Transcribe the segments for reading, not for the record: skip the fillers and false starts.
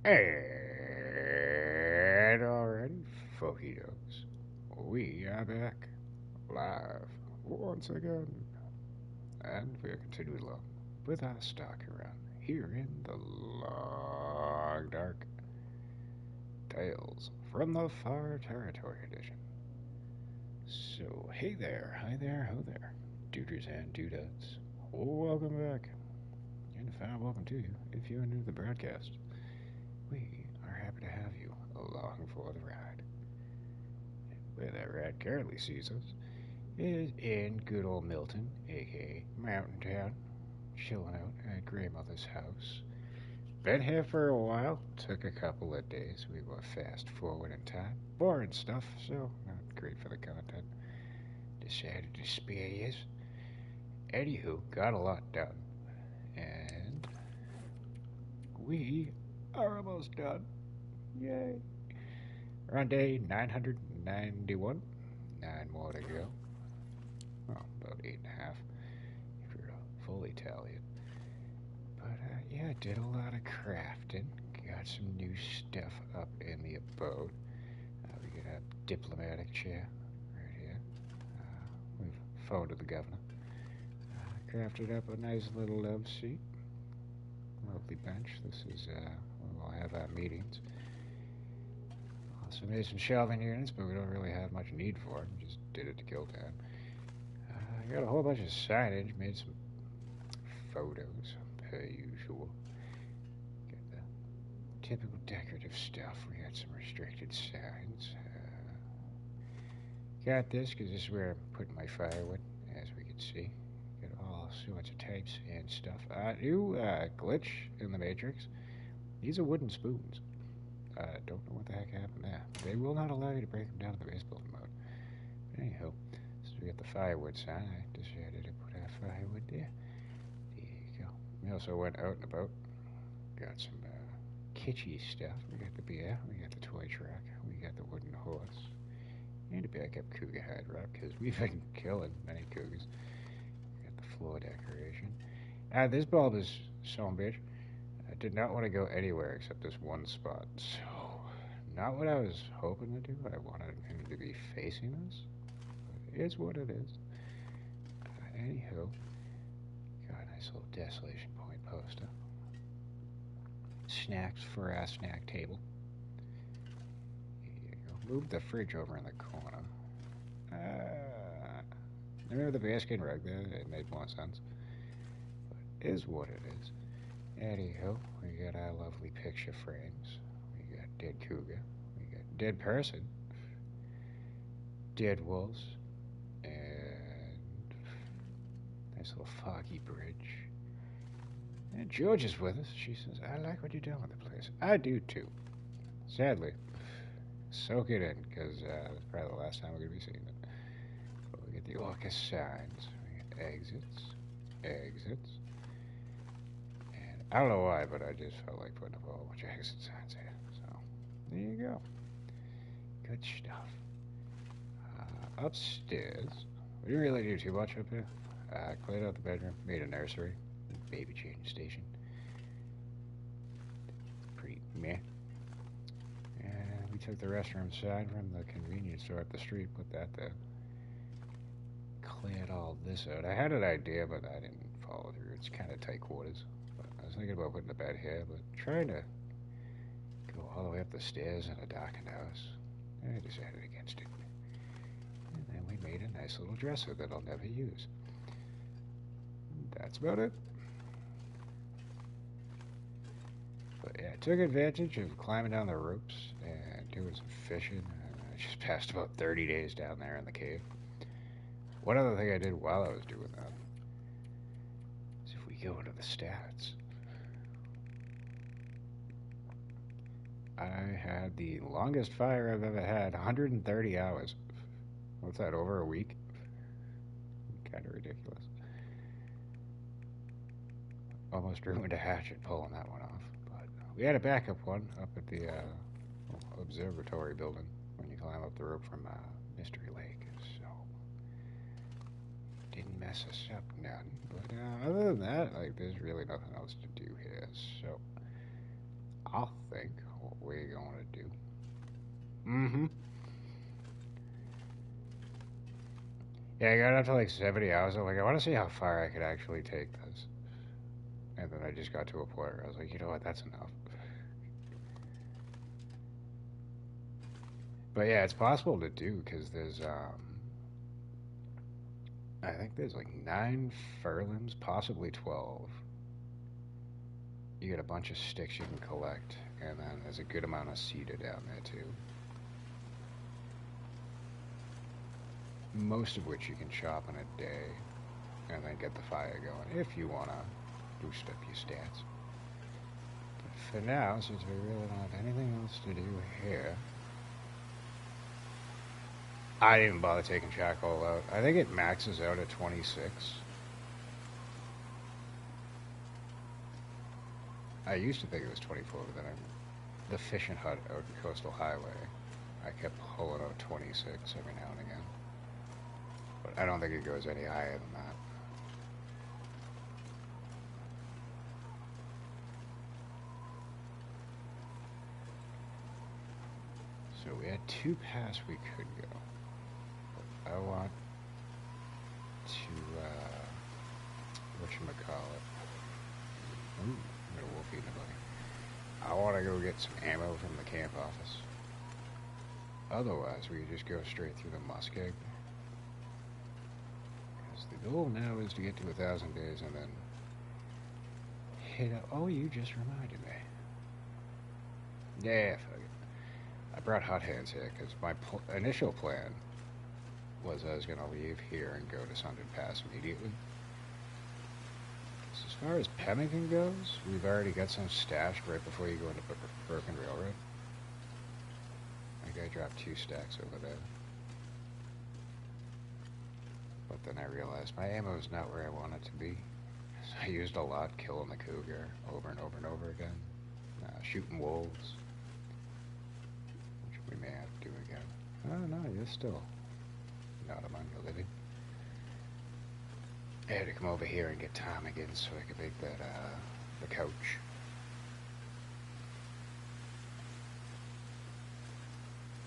And already, folky dogs, we are back live once again, and we are continuing along with our Stalker run here in the long dark tales from the Far Territory edition. So, hey there, hi there, ho there, duders and dudettes. Welcome back, and a fine welcome to you if you're new to the broadcast. We are happy to have you along for the ride. Where that ride currently sees us is in good old Milton, aka Mountain Town, chilling out at grandmother's house. Been here for a while, took a couple of days. We were fast forward in time. Boring stuff, so not great for the content. Decided to spare you. Anywho, got a lot done. And we are almost done. Yay. We're on day 991. 9 more to go. Well, about 8.5 if you're fully tally it. But yeah, did a lot of crafting. Got some new stuff up in the abode. We got a diplomatic chair right here. We've phoned to the governor. Crafted up a nice little love seat. Lovely bench. This is where we'll have our meetings. Also made some shelving units, but we don't really have much need for it. We just did it to kill time. Got a whole bunch of signage. Made some photos, per usual. Got the typical decorative stuff. We got some restricted signs. Got this because this is where I'm putting my firewood, as we can see. Got all sorts of types and stuff. New glitch in the Matrix. These are wooden spoons. Don't know what the heck happened there. They will not allow you to break them down to the base building mode. But anyhow, so we got the firewood sign. I decided to put our firewood there. There you go. We also went out and about. Got some kitschy stuff. We got the beer. We got the toy truck. We got the wooden horse. And a backup cougar hide rock because we've been killing many cougars. We got the floor decoration. This bulb is some bitch. I did not want to go anywhere except this one spot. So, not what I was hoping to do. I wanted him to be facing us. But it is what it is. Anyhow, got a nice little Desolation Point poster. Snacks for our snack table. Here you go. Move the fridge over in the corner. Remember the basket rug there? It made more sense. But it is what it is. Anyhow, we got our lovely picture frames. We got dead cougar. We got dead person. Dead wolves. And nice little foggy bridge. And George is with us. She says, I like what you're doing with the place. I do too. Sadly. Soak it in, because it's probably the last time we're going to be seeing it. But we get the orca signs. We get exits. Exits. I don't know why, but I just felt like putting up a whole bunch of exit signs here. So, there you go. Good stuff. Upstairs, we didn't really do too much up here. Cleaned out the bedroom, made a nursery, baby change station. Pretty meh. And we took the restroom side from the convenience store up the street, put that there. Cleared all this out. I had an idea, but I didn't follow through. It's kind of tight quarters. I was thinking about putting a bed here, but trying to go all the way up the stairs in a darkened house, I decided against it. And then we made a nice little dresser that I'll never use. That's about it. But yeah, I took advantage of climbing down the ropes and doing some fishing. I just passed about 30 days down there in the cave. One other thing I did while I was doing that is if we go into the stats, I had the longest fire I've ever had, 130 hours. What's that, over a week? Kind of ridiculous. Almost ruined a hatchet pulling that one off. But we had a backup one up at the observatory building when you climb up the rope from Mystery Lake. So, didn't mess us up none. But other than that, like, there's really nothing else to do here. So, I'll think what we're going to do. Mm-hmm. Yeah, I got up to like 70 hours. I'm like, I want to see how far I could actually take this. And then I just got to a point where I was like, you know what, that's enough. But yeah, it's possible to do because I think there's like 9 furlings, possibly 12. You get a bunch of sticks you can collect, and then there's a good amount of cedar down there too. Most of which you can chop in a day, and then get the fire going if you want to boost up your stats. But for now, since we really don't have anything else to do here, I didn't bother taking charcoal out. I think it maxes out at 26. I used to think it was 24, but then the fishing hut out the Coastal Highway, I kept pulling out 26 every now and again. But I don't think it goes any higher than that. So we had 2 paths we could go. But I want to, whatchamacallit. Ooh, I got a wolf eating a bunny. I want to go get some ammo from the camp office. Otherwise, we could just go straight through the muskeg. Because the goal now is to get to 1,000 days and then hit up. Oh, you just reminded me. Yeah, fuck it. I brought hot hands here because my initial plan was I was going to leave here and go to Sundered Pass immediately. So as far as pemmican goes, we've already got some stashed right before you go into Broken Railroad. I think I dropped 2 stacks over there. But then I realized my ammo is not where I want it to be. So I used a lot killing the cougar over and over and over again. Shooting wolves. Which we may have to do again. Oh no, you're still not among the living. I had to come over here and get Tom again so I could make that, the couch.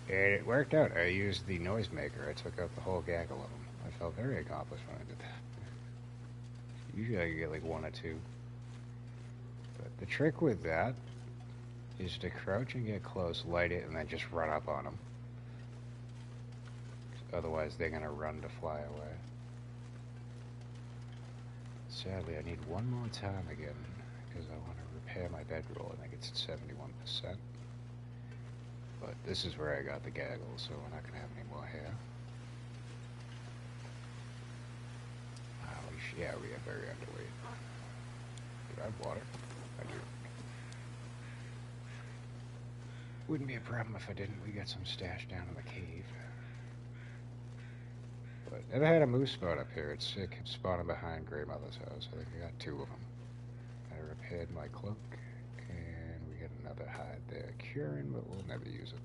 And it worked out. I used the noisemaker. I took out the whole gaggle of them. I felt very accomplished when I did that. Usually I could get like 1 or 2. But the trick with that is to crouch and get close, light it, and then just run up on them. Otherwise they're going to run to fly away. Sadly, I need 1 more time again because I want to repair my bedroll. I think it's at 71%. But this is where I got the gaggle, so we're not going to have any more hair. Yeah, we are very underweight. Do I have water? I do. Wouldn't be a problem if I didn't. We got some stashed down in the cave. But never had a moose spot up here. It's sick. It's spawning behind Grandmother's house. I think I got 2 of them. I repaired my cloak, and we got another hide there. Curing, but we'll never use it.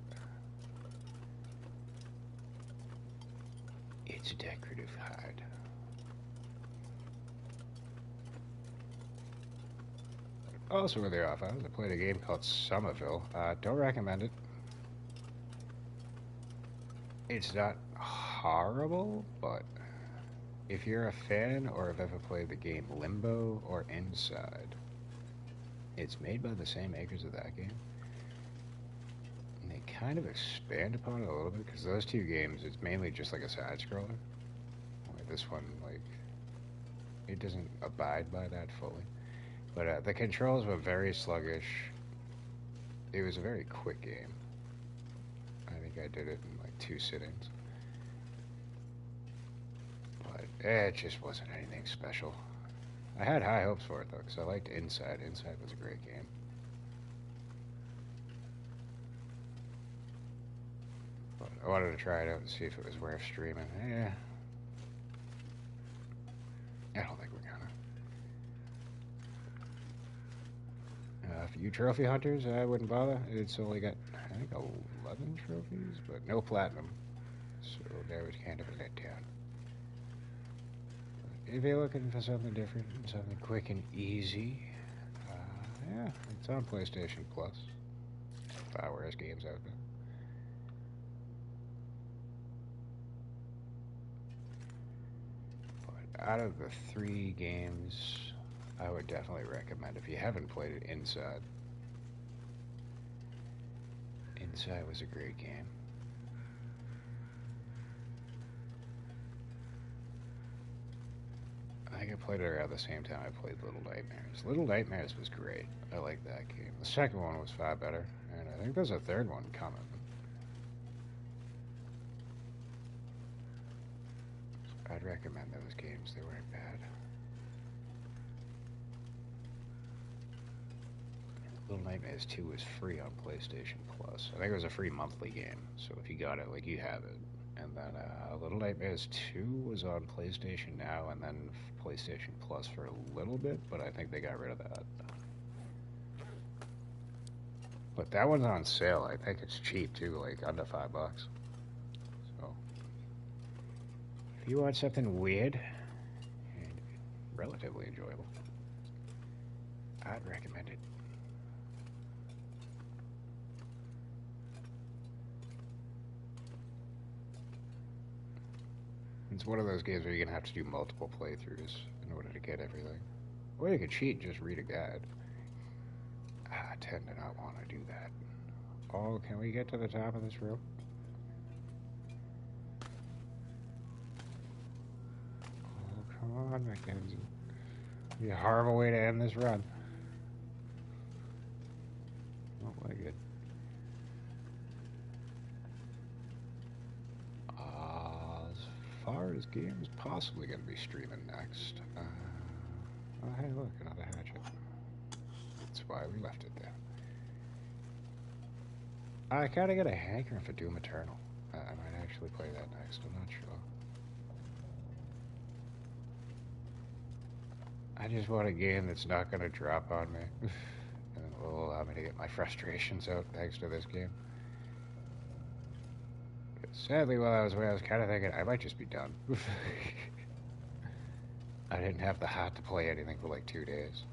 It's a decorative hide. Also, with the off hours, I played a game called Somerville. Don't recommend it. It's not horrible, but if you're a fan or have ever played the game Limbo or Inside, it's made by the same makers of that game. And they kind of expand upon it a little bit, because those 2 games, it's mainly just like a side-scroller. Like this one, like, it doesn't abide by that fully. But the controls were very sluggish. It was a very quick game. I think I did it in like 2 sittings. But it just wasn't anything special. I had high hopes for it though, because I liked Inside. Inside was a great game. But I wanted to try it out and see if it was worth streaming. Yeah. I don't think we're gonna. For you trophy hunters, I wouldn't bother. It's only got, I think, 11 trophies, but no platinum. So that was kind of a letdown. But if you're looking for something different, something quick and easy, Yeah, it's on PlayStation Plus. Far worse games out there. But out of the 3 games, I would definitely recommend, if you haven't played it, Inside. Inside was a great game. I think I played it around the same time I played Little Nightmares. Little Nightmares was great. I like that game. The second one was far better, and I think there's a third one coming. I'd recommend those games. They weren't bad. Little Nightmares 2 is free on PlayStation Plus. I think it was a free monthly game, so if you got it, like, you have it. And then Little Nightmares 2 was on PlayStation Now and then PlayStation Plus for a little bit, but I think they got rid of that. But that one's on sale. I think it's cheap too, like under $5. So if you want something weird and relatively enjoyable, I'd recommend it. It's one of those games where you're gonna have to do multiple playthroughs in order to get everything. Or you could cheat and just read a guide. I tend to not want to do that. Oh, can we get to the top of this rope? Oh, come on, Mackenzie. It'd be a horrible way to end this run. Oh, my good. As far as games possibly going to be streaming next. Oh, hey, look, another hatchet. That's why we left it there. I kind of got a hankering for Doom Eternal. I might actually play that next. I'm not sure. I just want a game that's not going to drop on me. And will allow me to get my frustrations out thanks to this game. Sadly, while I was away, I was kind of thinking I might just be done. I didn't have the heart to play anything for like 2 days.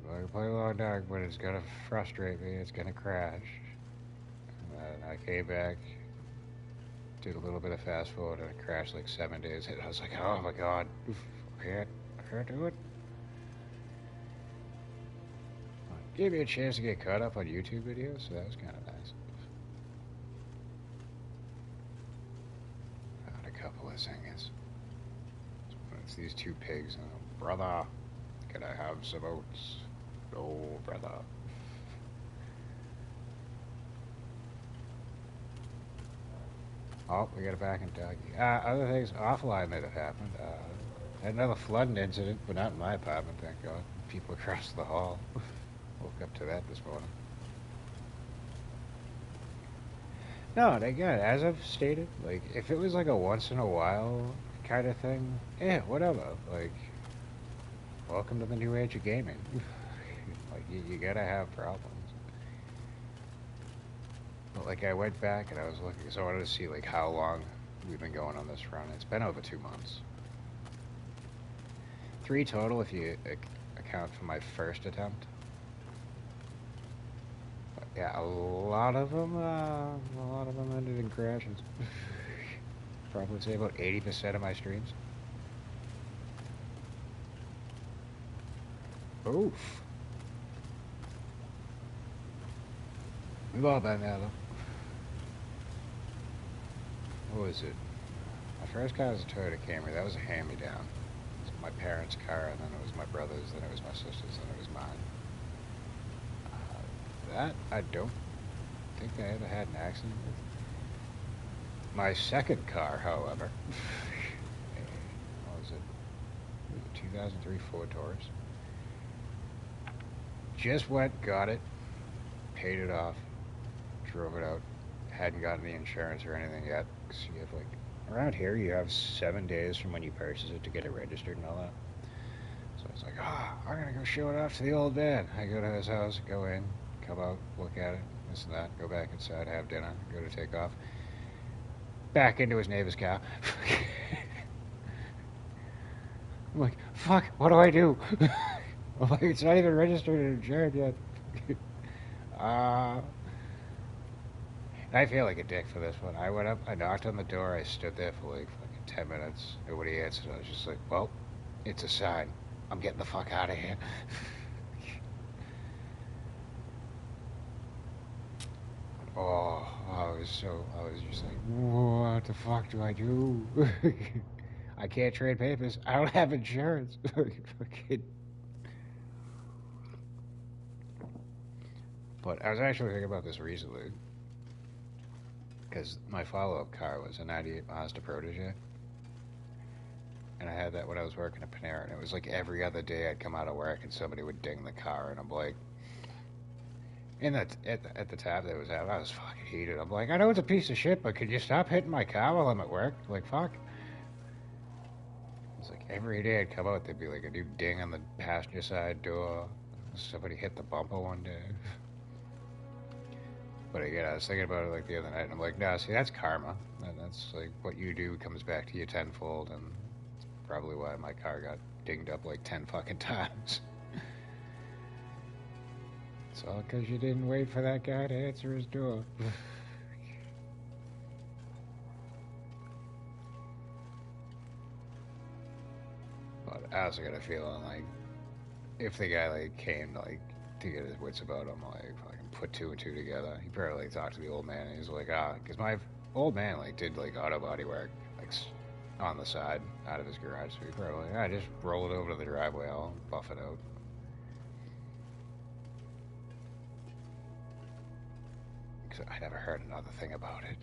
I can play Long Dark, but it's gonna frustrate me. It's gonna crash. And then I came back, did a little bit of fast forward, and it crashed like 7 days. And I was like, oh my god, I can't do it. Gave me a chance to get caught up on YouTube videos, so that was kind of nice. Found a couple of singers. It's these 2 pigs, and brother, can I have some oats? No, brother. Oh, we got it back in doggy. Other things offline that have happened. Had another flooding incident, but not in my apartment, thank God. People across the hall. Woke up to that this morning. No, again, as I've stated, like, if it was like a once in a while kind of thing, yeah, whatever. Like, welcome to the new age of gaming. Like, you gotta have problems. But, like, I went back and I was looking, so I wanted to see, like, how long we've been going on this run. It's been over 2 months. 3 total if you account for my first attempt. Yeah, a lot of them ended in crashes. Probably say about 80% of my streams. Oof. We've all been there, though. What was it? My first car was a Toyota Camry. That was a hand-me-down. It was my parents' car, and then it was my brother's, then it was my sister's, then it was mine. That I don't think I ever had an accident with. My second car, however, what was it? 2003 Ford Taurus. Just went, got it, paid it off, drove it out. Hadn't gotten the insurance or anything yet. So you have, like, around here you have 7 days from when you purchase it to get it registered and all that. So I was like, I'm gonna go show it off to the old man. I go to his house, go in, come out, look at it, this and that, go back inside, have dinner, go to take off. Back into his neighbor's car. I'm like, fuck, what do I do? I'm like, it's not even registered in insurance yet. uh, I feel like a dick for this one. I went up, I knocked on the door, I stood there for like fucking 10 minutes. Nobody answered. I was just like, well, it's a sign. I'm getting the fuck out of here. Oh, I was just like, what the fuck do I do? I can't trade papers. I don't have insurance. But I was actually thinking about this recently because my follow-up car was a '98 Mazda Protege, and I had that when I was working at Panera, and it was like every other day I'd come out of work and somebody would ding the car, and I'm like, at the time that was out, I was fucking heated. I'm like, I know it's a piece of shit, but could you stop hitting my car while I'm at work? Like, fuck. It's like every day I'd come out, there'd be like a new ding on the passenger side door. Somebody hit the bumper one day. But again, I was thinking about it like the other night, and I'm like, no, see, that's karma. And that's like what you do comes back to you tenfold, and it's probably why my car got dinged up like 10 fucking times. It's all because you didn't wait for that guy to answer his door. But I also got a feeling like if the guy like came like to get his wits about him, like fucking put two and two together, he probably like talked to the old man, and he's like, because my old man like did like auto body work like on the side out of his garage, so he probably like, just roll it over to the driveway, I'll buff it out. Because I never heard another thing about it.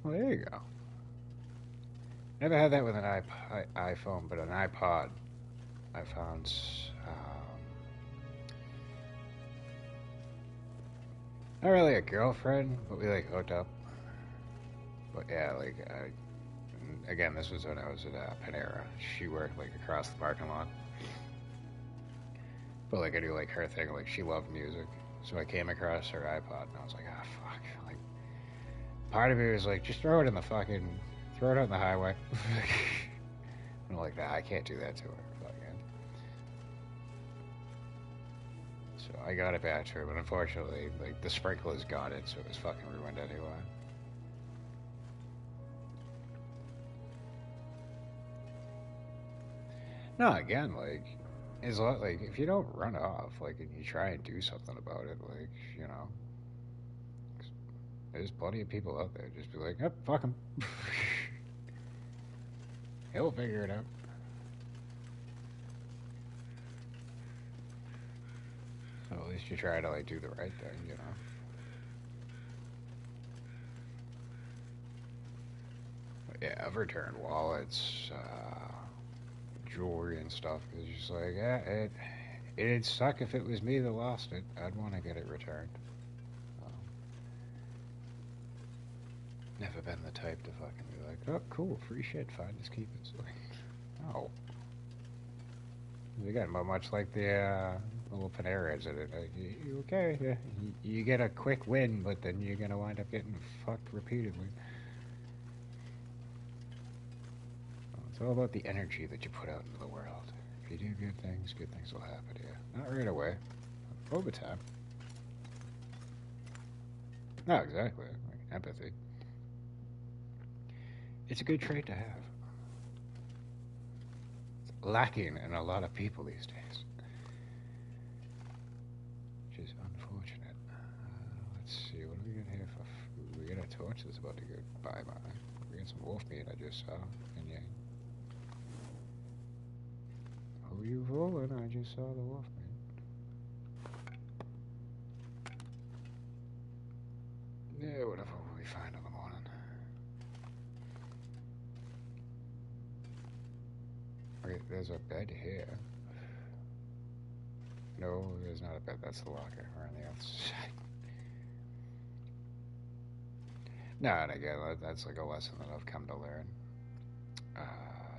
Well, there you go. Never had that with an iPhone, but an iPod. I found not really a girlfriend, but we like hooked up. But yeah, like again, this was when I was at Panera. She worked like across the parking lot. But like I do like her thing, like she loved music, so I came across her iPod and I was like, ah, fuck. Like part of me was like, just throw it out in the highway. I'm like, nah, I can't do that to her. Fucking. So I got it back to her, but unfortunately, like the sprinklers got it, so it was fucking ruined anyway. No, again, like it's a lot like if you don't run off, like and you try and do something about it, like you know, there's plenty of people out there just be like, yep, fuck him. He'll figure it out. So at least you try to like do the right thing, you know. But yeah, I've returned wallets, jewelry and stuff because it's just like, yeah, it'd suck if it was me that lost it. I'd want to get it returned. Um, Never been the type to fucking be like, oh, cool, free shit, fine, just keep it. So, no. Again, much like the little Panera incident, you okay, yeah, you get a quick win, but then you're gonna wind up getting fucked repeatedly. It's all about the energy that you put out into the world. If you do good things will happen to you. Not right away, over time. No, exactly. Like empathy. It's a good trait to have. It's lacking in a lot of people these days. Which is unfortunate. Let's see, what do we got here for food? We got a torch that's about to go bye-bye. We got some wolf meat I just saw. And yeah. Who you fooling? I just saw the wolf meat. Yeah, whatever we find in the morning. Okay, there's a bed here. No, there's not a bed. That's the locker. We're on the outside. No, and again, that's like a lesson that I've come to learn.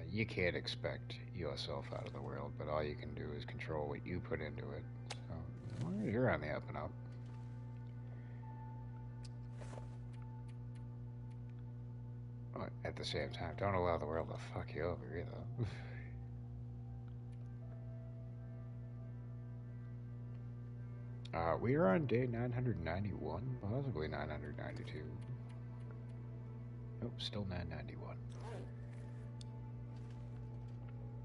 You can't expect yourself out of the world, but all you can do is control what you put into it. So, as long as you're on the up and up. But at the same time, don't allow the world to fuck you over either. We are on day 991, possibly 992. Nope, still 991.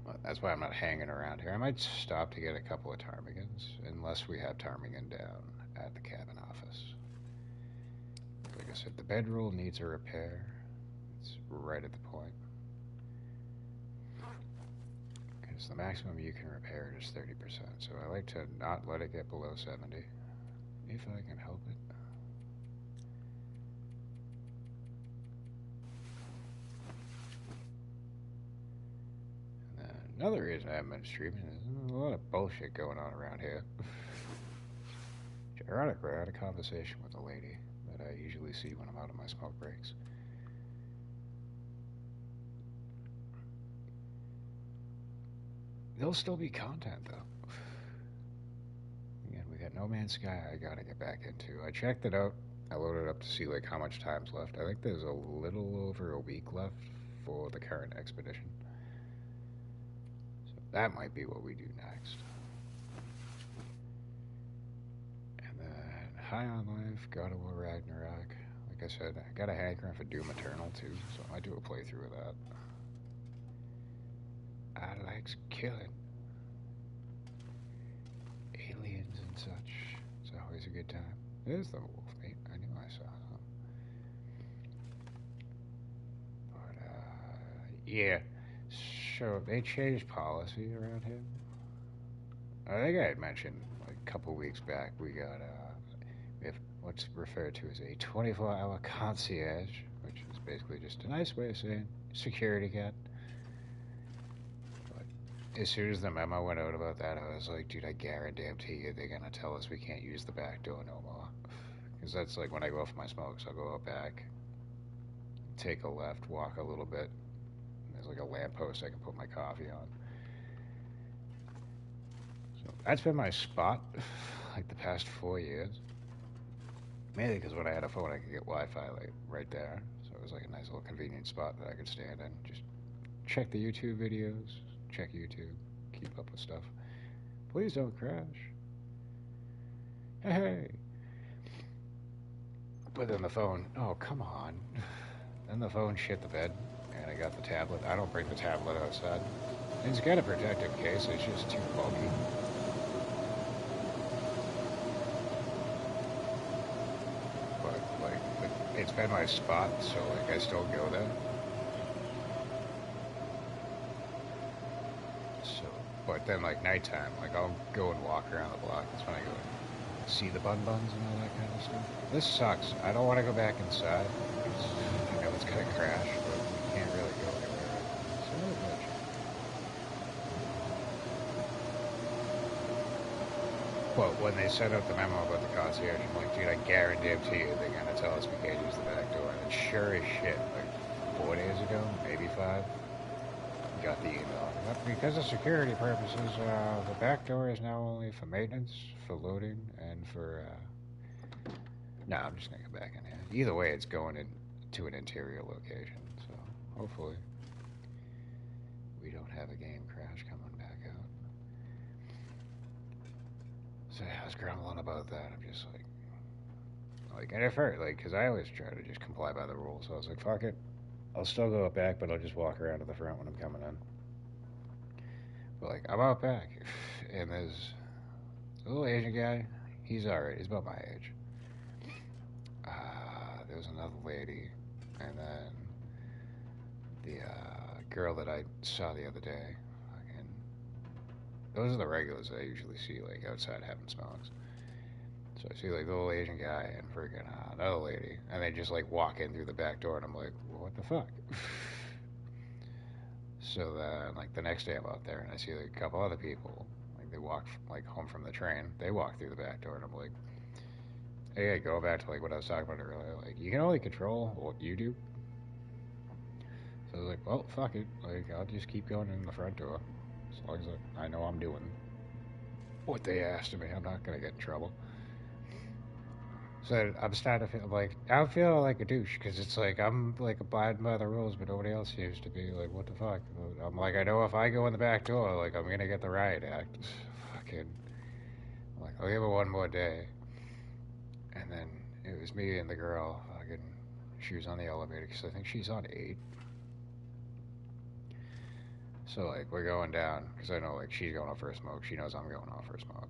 Well, that's why I'm not hanging around here. I might stop to get a couple of ptarmigans, unless we have ptarmigan down at the cabin office. Like I said, the bedroll needs a repair. It's right at the point. Because the maximum you can repair is 30%, so I like to not let it get below 70, if I can help it. Another reason I haven't been streaming is there's a lot of bullshit going on around here. Ironically, I had a conversation with a lady that I usually see when I'm out on my smoke breaks. There'll still be content, though. Again, we got No Man's Sky I gotta get back into. I checked it out. I loaded it up to see like how much time's left. I think there's a little over a week left for the current expedition. So that might be what we do next. And then High on Life, God of War Ragnarok. Like I said, I got a hankering for Doom Eternal too, so I might do a playthrough of that. I likes killing aliens and such. It's always a good time. There's the wolf meat. I knew I saw some. But, yeah. So, they changed policy around here. I think I had mentioned, like, a couple weeks back, we have what's referred to as a 24-hour concierge, which is basically just a nice way of saying security cat. As soon as the memo went out about that, I was like, dude, I guarantee you they're going to tell us we can't use the back door no more. Because that's like when I go out for my smokes, I'll go out back, take a left, walk a little bit. There's like a lamppost I can put my coffee on. So that's been my spot like the past 4 years. Mainly because when I had a phone, I could get Wi-Fi like right there. So it was like a nice little convenient spot that I could stand in. Just check the YouTube videos. Check YouTube, keep up with stuff. Please don't crash. Hey. But then the phone, oh, come on. Then the phone shit the bed, and I got the tablet. I don't bring the tablet outside. It's got a protective case, it's just too bulky. But, like, it's been my spot, so, like, I still go there. But then, like, nighttime, like, I'll go and walk around the block. That's when I go and see the bun buns and all that kind of stuff. This sucks. I don't want to go back inside. I know it's going to crash, but we can't really go anywhere. It's another glitch. But when they sent out the memo about the concierge, I'm like, dude, I guarantee you they're going to tell us we can't use the back door. And sure as shit, like, 4 days ago, maybe 5, got the email. Because of security purposes, the back door is now only for maintenance, for loading, and for, no, I'm just gonna go back in here. Either way, it's going into an interior location, so hopefully we don't have a game crash coming back out. So yeah, I was grumbling about that. I'm just like, and at first, like, because I always try to just comply by the rules, so I was like, fuck it. I'll still go up back, but I'll just walk around to the front when I'm coming in. But, like, I'm out back, and there's a little Asian guy. He's alright. He's about my age. There was another lady, and then the girl that I saw the other day. Fucking, those are the regulars that I usually see, like, outside having smokes. So I see, like, the little Asian guy and freaking another lady, and they just, like, walk in through the back door, and I'm like, well, what the fuck? So then, like, the next day I'm out there, and I see, like, a couple other people, like, they walk, like, home from the train, they walk through the back door, and I'm like, hey, go back to, like, what I was talking about earlier, like, you can only control what you do. So I was like, well, fuck it, like, I'll just keep going in the front door, as long as I know I'm doing what they asked of me. I'm not gonna get in trouble. So I'm starting to feel like I'm feeling like a douche because it's like I'm like abiding by the rules, but nobody else seems to be. Like, what the fuck? I'm like, I know if I go in the back door, like I'm gonna get the riot act. Fucking, like I'll give it one more day, and then it was me and the girl. Fucking, she was on the elevator because I think she's on 8. So like we're going down because I know like she's going off for a smoke. She knows I'm going off for a smoke.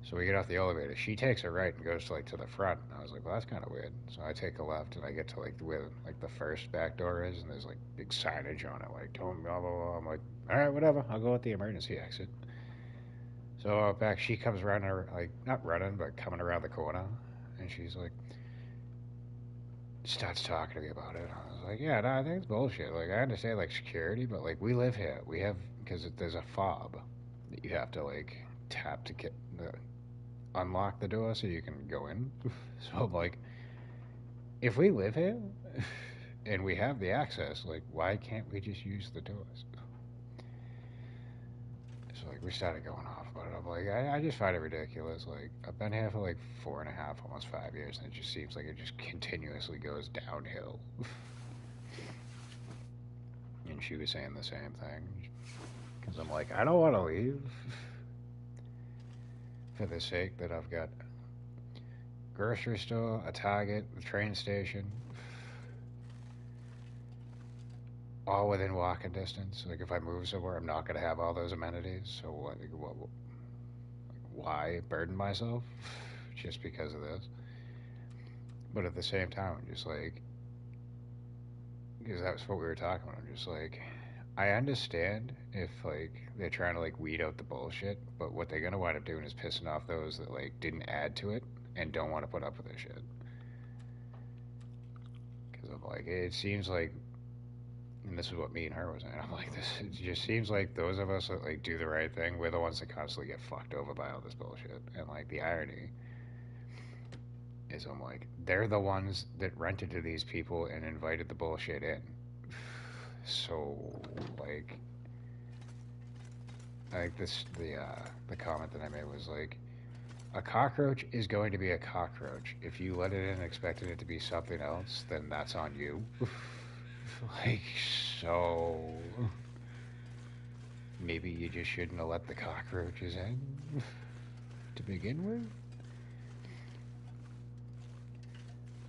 So we get off the elevator. She takes a right and goes to like to the front. And I was like, well, that's kind of weird. So I take a left and I get to like where like the first back door is, and there's like big signage on it, like don't blah blah blah. I'm like, all right, whatever. I'll go with the emergency exit. So back, she comes running, like not running, but coming around the corner, and she's like, starts talking to me about it. I was like, yeah, no, I think it's bullshit. Like I understand like security, but like we live here. We have because there's a fob that you have to like tap to get the unlock the door so you can go in. So I'm like, if we live here and we have the access, like, why can't we just use the doors? So like, we started going off about it. I'm like, I just find it ridiculous. Like, I've been here for like 4.5, almost 5 years, and it just seems like it just continuously goes downhill. And she was saying the same thing because I'm like, I don't want to leave for the sake that I've got grocery store, a Target, the train station, all within walking distance. Like if I move somewhere, I'm not going to have all those amenities. So why burden myself just because of this? But at the same time, I'm just like, because that's what we were talking about. I'm just like, I understand if like they're trying to like weed out the bullshit, but what they're gonna wind up doing is pissing off those that like didn't add to it and don't want to put up with this shit. Because I'm like, it seems like, and this is what me and her was saying. I'm like, this. It just seems like those of us that like do the right thing, we're the ones that constantly get fucked over by all this bullshit. And like the irony is, I'm like, they're the ones that rented to these people and invited the bullshit in. So like this, the comment that I made was like, a cockroach is going to be a cockroach. If you let it in expecting it to be something else, then that's on you. Like, so maybe you just shouldn't have let the cockroaches in to begin with.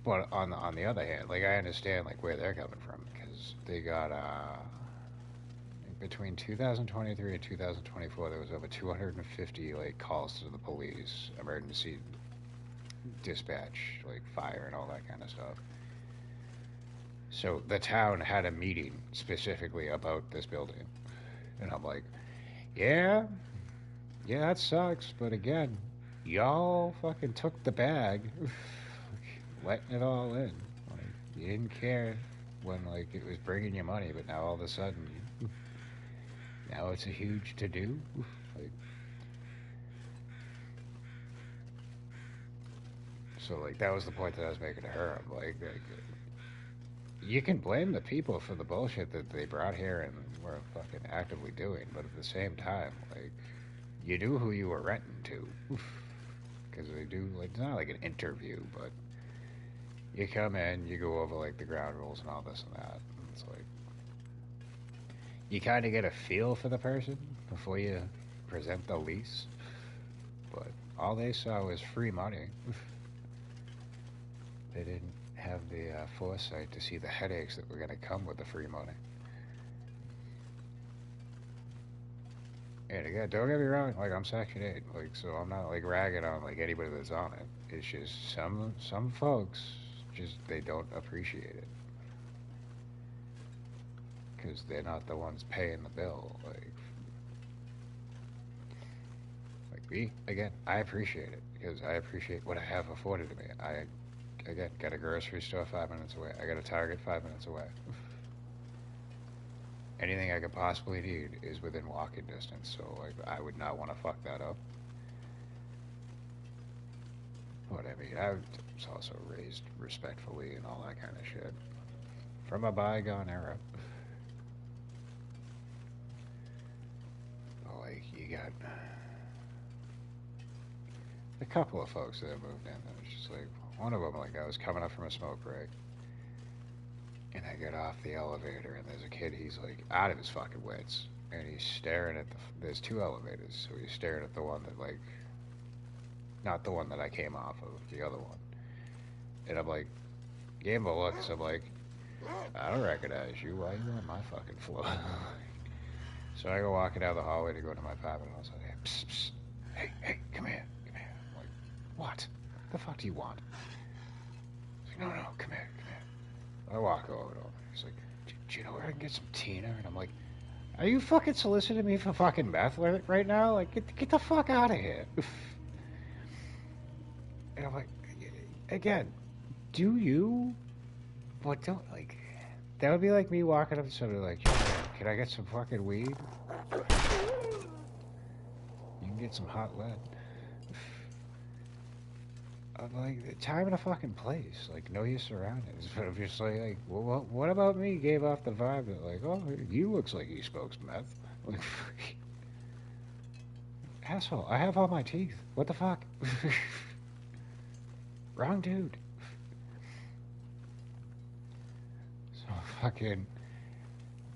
But on the other hand, like I understand like where they're coming from because they got between 2023 and 2024 there was over 250 like calls to the police, emergency dispatch, like fire and all that kind of stuff. So the town had a meeting specifically about this building, and I'm like, yeah, yeah, that sucks, but again, y'all fucking took the bag, letting it all in. Like, you didn't care when like it was bringing you money, but now all of a sudden, now it's a huge to do. Like, so like that was the point that I was making to her. I'm like you can blame the people for the bullshit that they brought here and were fucking actively doing, but at the same time, like you knew who you were renting to, because they do like it's not like an interview, but you come in, you go over like the ground rules and all this and that. And it's like you kind of get a feel for the person before you present the lease, but all they saw was free money. They didn't have the foresight to see the headaches that were going to come with the free money. And again, don't get me wrong, like I'm Section 8, like so I'm not like ragging on like anybody that's on it. It's just some folks just they don't appreciate it because they're not the ones paying the bill. Like me again, I appreciate it because I appreciate what I have afforded to me. I again got a grocery store 5 minutes away. I got a Target 5 minutes away. Anything I could possibly need is within walking distance, so like I would not want to fuck that up. But I mean, I was also raised respectfully and all that kind of shit from a bygone era. But like you got a couple of folks that moved in. And it's just like one of them, like I was coming up from a smoke break, and I get off the elevator, and there's a kid. He's like out of his fucking wits, and he's staring at there's two elevators, so he's staring at the one that like, not the one that I came off of, the other one. And I'm like, gave him a look. So I'm like, I don't recognize you. Why are you on my fucking floor? So I go walking down the hallway to go to my apartment, and I was like, hey, psst, psst. Hey, come here, come here. I'm like, what? The fuck do you want? He's like, no, come here. I walk over to him. He's like, do you know where I can get some Tina? And I'm like, are you fucking soliciting me for fucking meth right now? Like, get the fuck out of here. And I'm like, again, do you? But don't, like, that would be like me walking up to somebody like, can I get some fucking weed? You can get some hot lead. I'm like, time and a fucking place. Like, know your surroundings. But I'm just like, well, what about me gave off the vibe that, like, oh, he looks like he smokes meth. Like, asshole, I have all my teeth. What the fuck? Wrong dude. So fucking,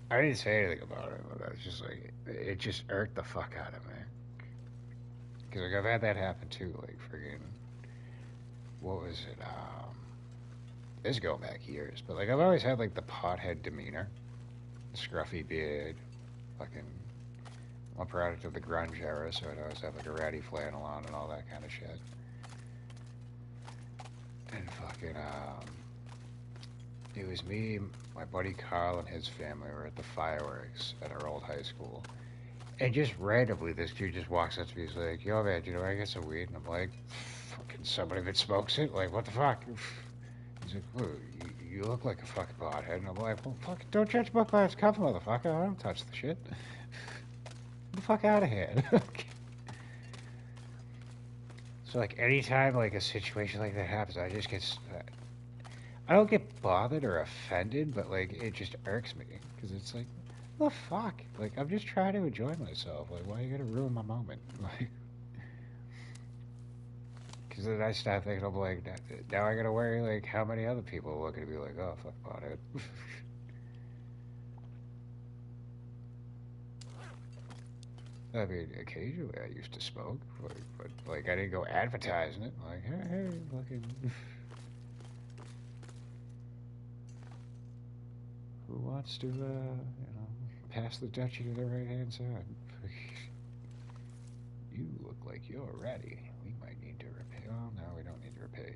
I didn't say anything about it, but I was just like, it just irked the fuck out of me. Because, like, I've had that happen too, like, friggin', what was it, this is going back years, but, like, I've always had, like, the pothead demeanor, scruffy beard, fucking, I'm a product of the grunge era, so I'd always have, like, a ratty flannel on and all that kind of shit. And fucking, it was me, my buddy Carl, and his family were at the fireworks at our old high school. And just randomly, this dude just walks up to me. He's like, yo, man, you know, I get some weed. And I'm like, fucking somebody that smokes it? Like, what the fuck? He's like, well, you look like a fucking pothead. And I'm like, well, fuck, don't judge a book by its cover, motherfucker. I don't touch the shit. Get the fuck out of here. So, like, anytime, like, a situation like that happens, I just get... I don't get bothered or offended, but, like, it just irks me. Because it's like, the fuck? Like, I'm just trying to enjoy myself. Like, why are you gonna ruin my moment? Like, because then I start thinking, I'm like, now I gotta worry, like, how many other people are looking at me like, oh, fuck about it. I mean, occasionally I used to smoke, but like, I didn't go advertising it. Like, hey, fucking... Who wants to, pass the duchy to the right-hand side? You look like you're ready. We might need to repay. Oh, no, we don't need to repay.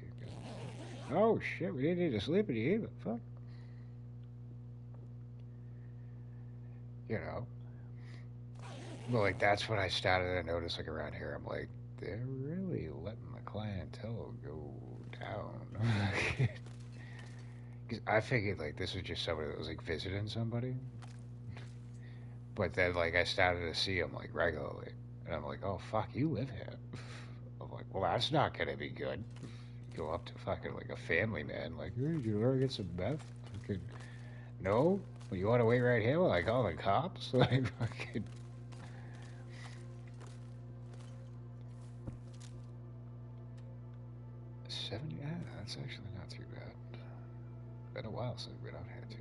Oh, shit, we didn't need to sleep in you either. Fuck. You know? Well, like, that's when I started to notice, like, around here, I'm like, they're really letting the clientele go down. Because I figured, like, this was just somebody that was, like, visiting somebody. But then, like, I started to see him, like, regularly. And I'm like, oh, fuck, you live here. I'm like, well, that's not going to be good. You go up to fucking, like, a family man, like, hey, did you ever get some meth? Fucking, no? Well, you want to wait right here while I call the cops? Like, fucking... Yeah, that's actually not too bad. Been a while since we don't have to.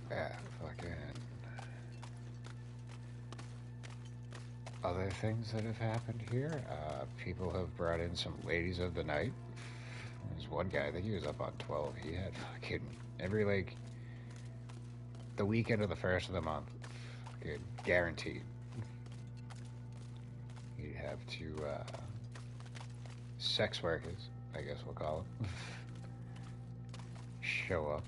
Yeah, fucking... Other things that have happened here, people have brought in some ladies of the night. There's one guy, I think he was up on 12. He had fucking every, like, the weekend of the first of the month, fucking guaranteed. He'd have two, sex workers, I guess we'll call them, show up.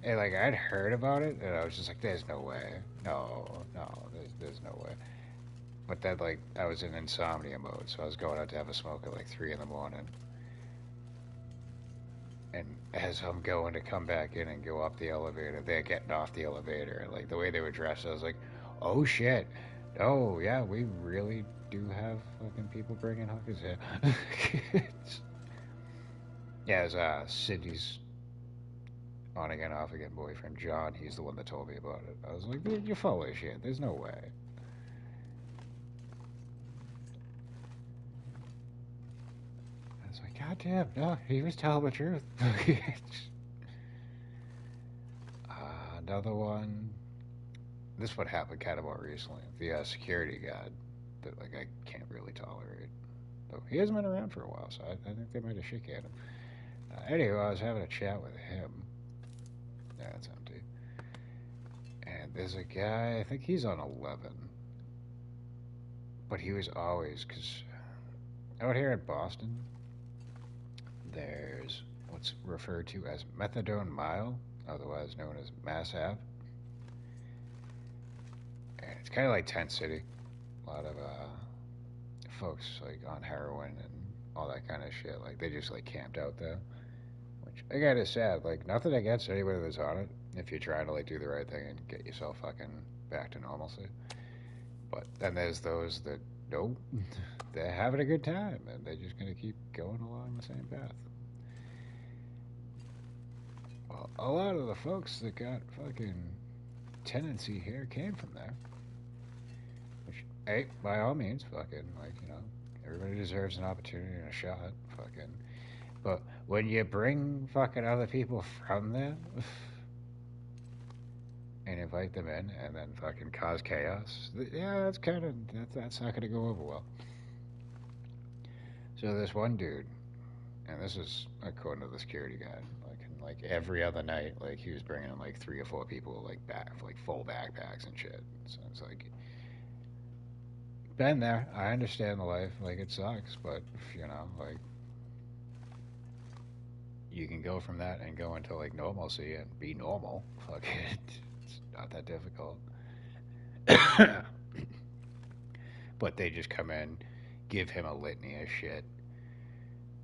And, like, I'd heard about it, and I was just like, there's no way. No, there's no way. But then, like, I was in insomnia mode, so I was going out to have a smoke at, like, 3 in the morning. And as I'm going to come back in and go up the elevator, they're getting off the elevator. And, like, the way they were dressed, I was like, oh, shit. Oh, yeah, we really do have fucking people bringing hookers here. Yeah, it was Cindy's on again, off again boyfriend, John, he's the one that told me about it. I was like, you're full of shit. There's no way. I was like, God damn, no, he was telling the truth. Another one. This one happened kind of more recently. The security guard that like I can't really tolerate. Though he hasn't been around for a while, so I think they might have shit canned him. Anyway, I was having a chat with him. Yeah, it's empty. And there's a guy, I think he's on 11. But he was always, because out here in Boston, there's what's referred to as Methadone Mile, otherwise known as Mass Ave. And it's kind of like Tent City. A lot of folks like on heroin and all that kind of shit. Like they just like camped out there, which again is sad. Like nothing against anybody that's on it. If you're trying to like do the right thing and get yourself fucking back to normalcy. But then there's those that nope, they're having a good time and they're just gonna keep going along the same path. Well, a lot of the folks that got fucking tenancy here came from there. Which, hey, by all means, fucking, like, you know, everybody deserves an opportunity and a shot, fucking. But when you bring fucking other people from there and invite them in and then fucking cause chaos, yeah, that's kind of, that's not gonna go over well. So this one dude, and this is according to the security guy, like every other night, like he was bringing in like 3 or 4 people, like back, like full backpacks and shit. So it's like, been there. I understand the life. Like it sucks, but you know, like you can go from that and go into like normalcy and be normal. Fuck it, it's not that difficult. But they just come in, give him a litany of shit.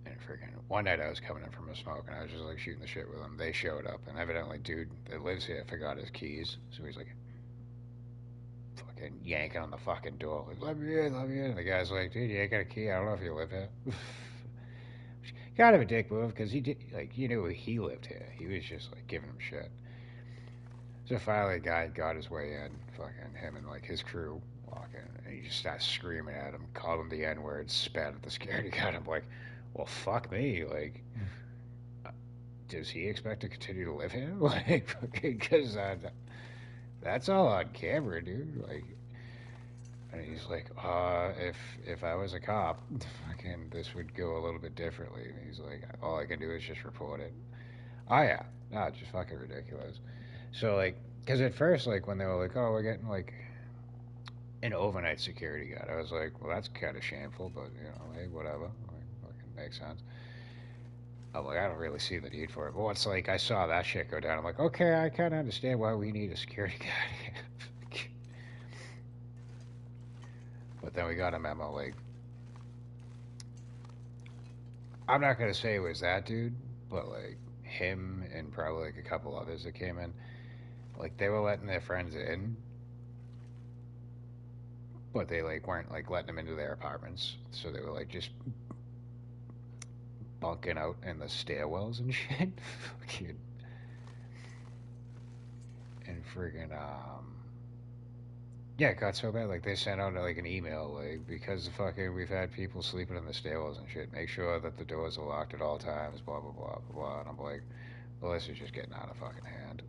And freaking one night I was coming in from a smoke and I was just like shooting the shit with them. They showed up and evidently dude that lives here forgot his keys, so he's like fucking yanking on the fucking door, like let me in, let me in. And the guy's like, dude, you ain't got a key. I don't know if you live here. Kind of a dick move because he did like you knew he lived here. He was just like giving him shit. So finally, a guy got his way in, fucking him and like his crew walking, and he just starts screaming at him, called him the N word, spat at the security guard. I'm like, well, fuck me, like. Does he expect to continue to live here? Like, because that's all on camera, dude. Like, and he's like, if I was a cop, fucking, this would go a little bit differently. And he's like, all I can do is just report it. Oh yeah, no, it's just fucking ridiculous. So like, because at first, like, when they were like, oh, we're getting like an overnight security guard, I was like, well, that's kind of shameful, but you know, hey, whatever, like, fucking makes sense. I'm like, I don't really see the need for it. But once like I saw that shit go down, I'm like, okay, I kind of understand why we need a security guard. But then we got a memo like, I'm not gonna say it was that dude, but like him and probably like a couple others that came in, like they were letting their friends in, but they like weren't like letting them into their apartments, so they were like just bunking out in the stairwells and shit. Fucking and friggin' yeah, it got so bad. Like they sent out like an email, like because fucking we've had people sleeping in the stairwells and shit. Make sure that the doors are locked at all times. Blah blah blah blah blah. And I'm like, well, this is just getting out of fucking hand.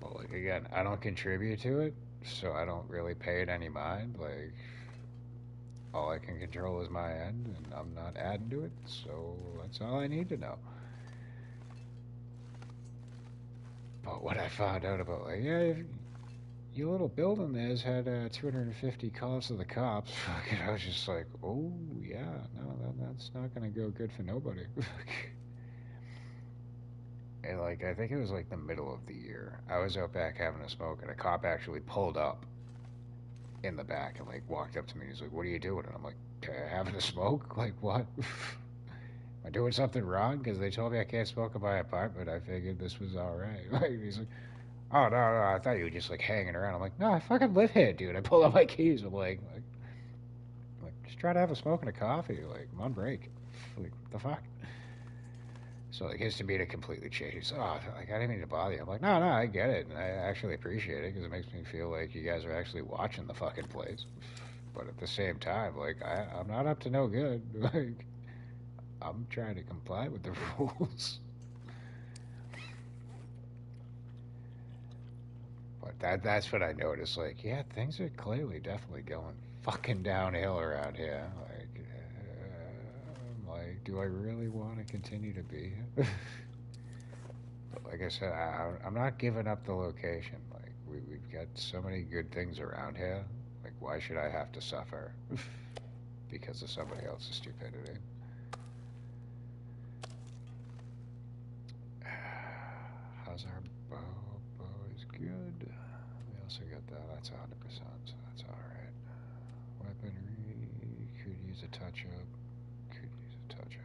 But like again, I don't contribute to it, so I don't really pay it any mind. Like all I can control is my end, and I'm not adding to it. So that's all I need to know. But what I found out about, like, yeah, your little building there's had 250 calls to the cops. Fucking, I was just like, oh, yeah, no, that's not going to go good for nobody. And, like, I think it was, like, the middle of the year. I was out back having a smoke, and a cop actually pulled up in the back and, like, walked up to me. He's like, what are you doing? And I'm like, having a smoke? Like, what? Am I doing something wrong? Because they told me I can't smoke in my apartment. I figured this was all right. Like, he's like, oh no, no, I thought you were just like hanging around. I'm like, no, I fucking live here, dude. I pull out my keys. I'm like, just try to have a smoke and a coffee. Like, I'm on break. Like, what the fuck? So like his demeanor completely changed. He's like, oh, like I didn't mean to bother you. I'm like, no, I get it, and I actually appreciate it because it makes me feel like you guys are actually watching the fucking place. But at the same time, like I'm not up to no good. Like I'm trying to comply with the rules. But that's what I noticed. Like, yeah, things are clearly definitely going fucking downhill around here. I'm like, do I really want to continue to be here? But like I said, I'm not giving up the location. Like, we've got so many good things around here. Like, why should I have to suffer because of somebody else's stupidity? How's our bow? Bow is good. We also got that. That's 100%, so that's alright. Weaponry could use a touch up. Could use a touch up.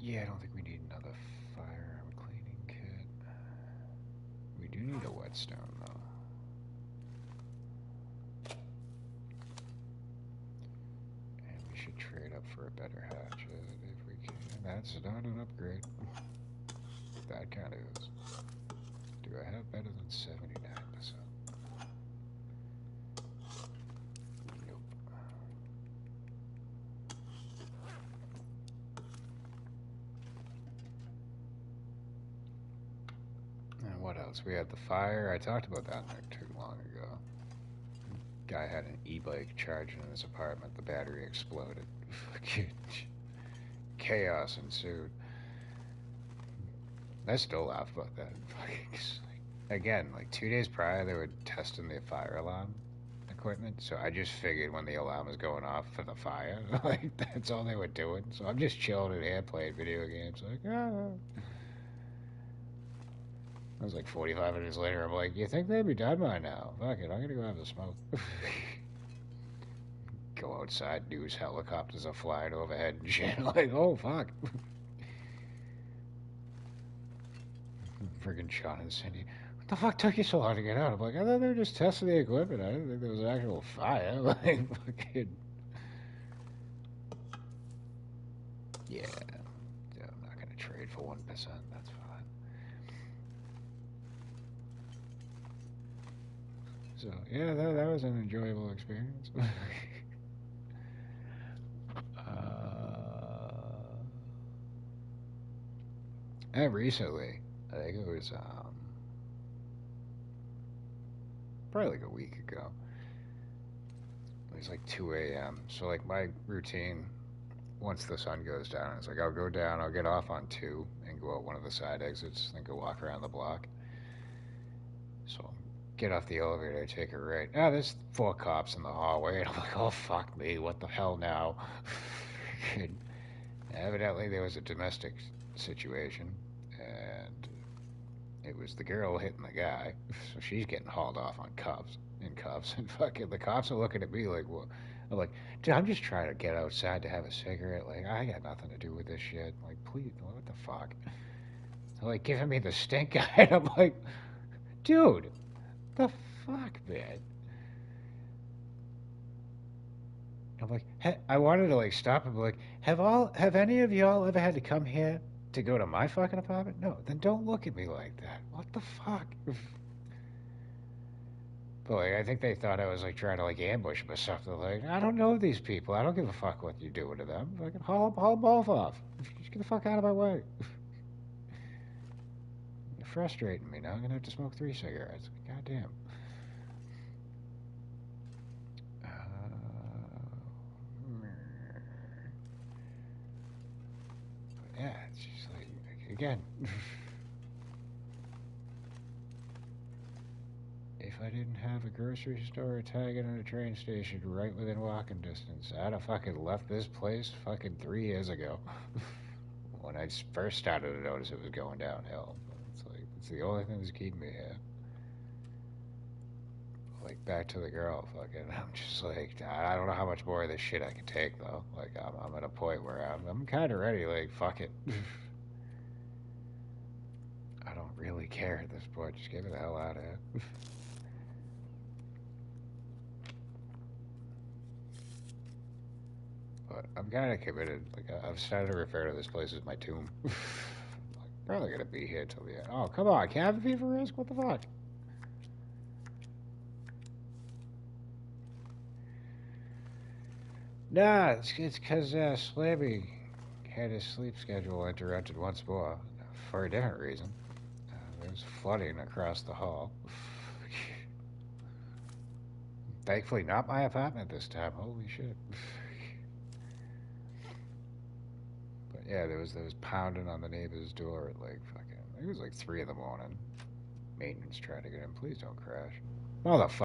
Yeah, I don't think we need another firearm cleaning kit. We do need a whetstone, though. And we should trade up for a better hatchet if we can. That's not an upgrade. That kind of is. Do I have better than 79%? Nope. And what else? We had the fire. I talked about that not too long ago. Guy had an e-bike charging in his apartment. The battery exploded. Chaos ensued. I still laugh about that. Again, like 2 days prior, they were testing the fire alarm equipment. So I just figured when the alarm was going off for the fire, like that's all they were doing. So I'm just chilling in here playing video games. Like, ah. It was like 45 minutes later. I'm like, you think they'd be done by now? Fuck it, I'm gonna go have a smoke. Go outside, news helicopters are flying overhead and shit. Like, oh fuck. Friggin' Sean and Cindy. What the fuck took you so long to get out? I'm like, I thought they were just testing the equipment. I didn't think there was an actual fire. Like, fucking. Yeah. I'm not gonna trade for 1%. That's fine. So, yeah, that was an enjoyable experience. And recently, I think it was probably like a week ago. It was like 2 a.m. So like my routine, once the sun goes down, it's like I'll go down, I'll get off on 2 and go out one of the side exits, then go walk around the block. So get off the elevator, take a right. Ah, there's 4 cops in the hallway, and I'm like, oh fuck me, what the hell now? Evidently there was a domestic situation, and it was the girl hitting the guy, so she's getting hauled off on cuffs, and fucking the cops are looking at me like, what? I'm like, dude, I'm just trying to get outside to have a cigarette. Like, I got nothing to do with this shit. Like, please, what the fuck? They're like giving me the stink eye, and I'm like, dude, the fuck, man. I'm like, I wanted to like stop and be like, have any of y'all ever had to come here to go to my fucking apartment? No, then don't look at me like that. What the fuck? But like, I think they thought I was like trying to like ambush them or something. Like, I don't know these people. I don't give a fuck what you're doing to them. Fucking haul them both off. Just get the fuck out of my way. You're frustrating me now. I'm gonna have to smoke 3 cigarettes. God damn. Yeah, it's just like again. If I didn't have a grocery store, a Target, and a train station right within walking distance, I'd have fucking left this place fucking 3 years ago. When I first started to notice it was going downhill. It's like, it's the only thing that's keeping me here. Like, back to the girl, fucking, I'm just like, I don't know how much more of this shit I can take, though. Like, I'm at a point where I'm kind of ready, like, fuck it. I don't really care at this point, just get me the hell out of here. but I'm kind of committed. Like, I've started to refer to this place as my tomb. Like, probably gonna be here till the end. Oh, come on, cabin fever risk? What the fuck? Nah, it's because Slabby had his sleep schedule interrupted once more for a different reason. There was flooding across the hall. Thankfully, not my apartment this time. Holy shit. But yeah, there was pounding on the neighbor's door at like fucking. It was like 3 in the morning. Maintenance trying to get in. Please don't crash. Motherfucker.